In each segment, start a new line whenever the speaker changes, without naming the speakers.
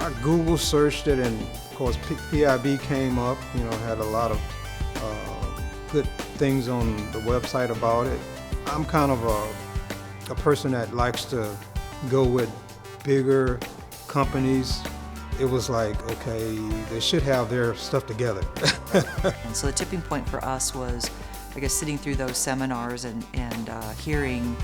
I Google searched it, and of course PiB came up. You know, had a lot of good things on the website about it. I'm kind of a person that likes to go with bigger companies. It was like, okay, they should have their stuff together.
And so the tipping point for us was, I guess, sitting through those seminars and hearing,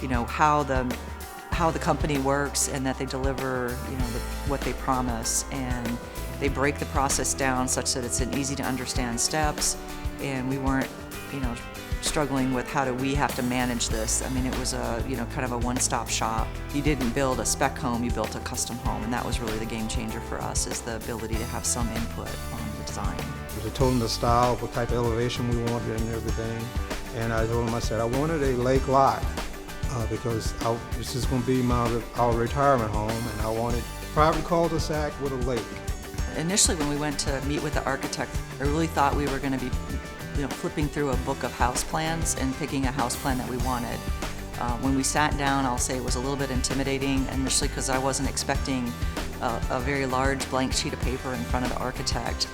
you know, how the company works and that they deliver, you know, what they promise, and they break the process down such that it's an easy to understand steps, and we weren't, you know, struggling with how do we have to manage this. I mean, it was a, you know, kind of a one-stop shop. You didn't build a spec home, you built a custom home, and that was really the game changer for us, is the ability to have some input on the design.
I told them the style, what type of elevation we wanted and everything, and I told them, I said, I wanted a lake lot because this is going to be our retirement home, and I wanted a private cul-de-sac with a lake.
Initially, when we went to meet with the architect, I really thought we were going to be, you know, flipping through a book of house plans and picking a house plan that we wanted. When we sat down, I'll say it was a little bit intimidating initially because I wasn't expecting a very large blank sheet of paper in front of the architect.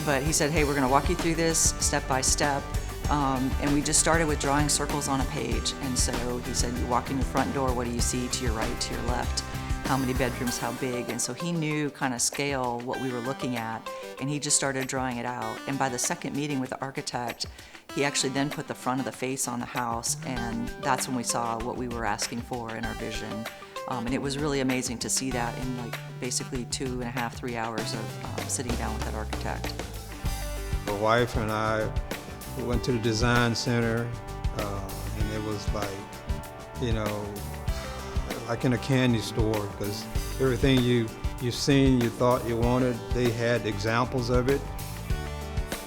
But he said, hey, we're going to walk you through this step by step. And we just started with drawing circles on a page. And so he said, you walk in your front door, what do you see to your right, to your left? How many bedrooms, how big? And so he knew kind of scale what we were looking at, and he just started drawing it out. And by the second meeting with the architect, he actually then put the front of the face on the house, and that's when we saw what we were asking for in our vision. And it was really amazing to see that in like basically 2.5, 3 hours of sitting down with that architect.
My wife and I went to the design center, and it was like, you know, like in a candy store, because everything you've seen, you thought you wanted, they had examples of it.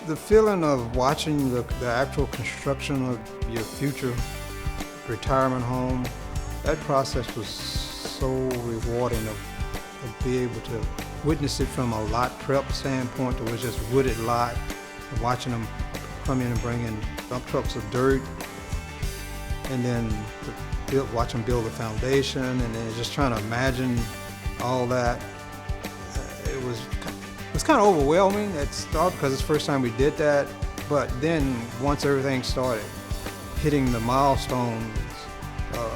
The feeling of watching the actual construction of your future retirement home, that process was so rewarding of be able to witness it from a lot prep standpoint. It was just wooded lot, and watching them come in and bring in dump trucks of dirt, and then watch them build the foundation, and then just trying to imagine all that. It was kind of overwhelming at start because it's the first time we did that, but then once everything started hitting the milestones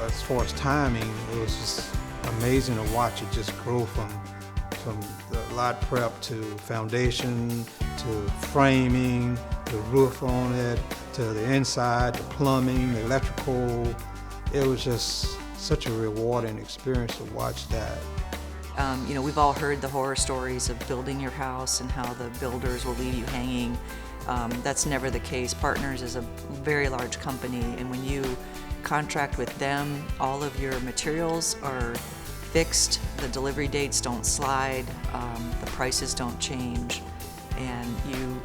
as far as timing, it was just amazing to watch it just grow from the lot prep to foundation to framing, the roof on it, to the inside, the plumbing, the electrical. It was just such a rewarding experience to watch that.
You know, we've all heard the horror stories of building your house and how the builders will leave you hanging. That's never the case. Partners is a very large company, and when you contract with them, all of your materials are fixed, the delivery dates don't slide, the prices don't change, and you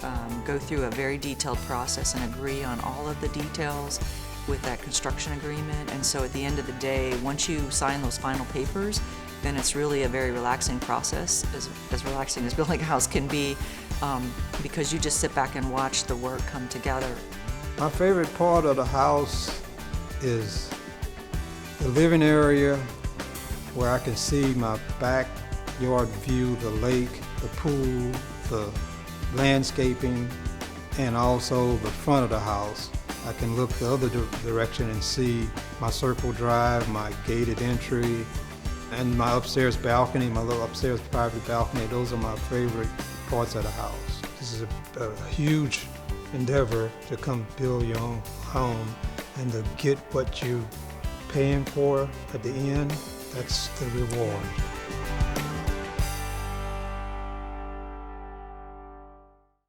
go through a very detailed process and agree on all of the details with that construction agreement. And so at the end of the day, once you sign those final papers, then it's really a very relaxing process, as relaxing as building a house can be, because you just sit back and watch the work come together.
My favorite part of the house is the living area, where I can see my backyard view, the lake, the pool, the landscaping, and also the front of the house. I can look the other direction and see my circle drive, my gated entry, and my upstairs balcony, my little upstairs private balcony. Those are my favorite parts of the house. This is a huge endeavor to come build your own home and to get what you're paying for at the end. That's the reward.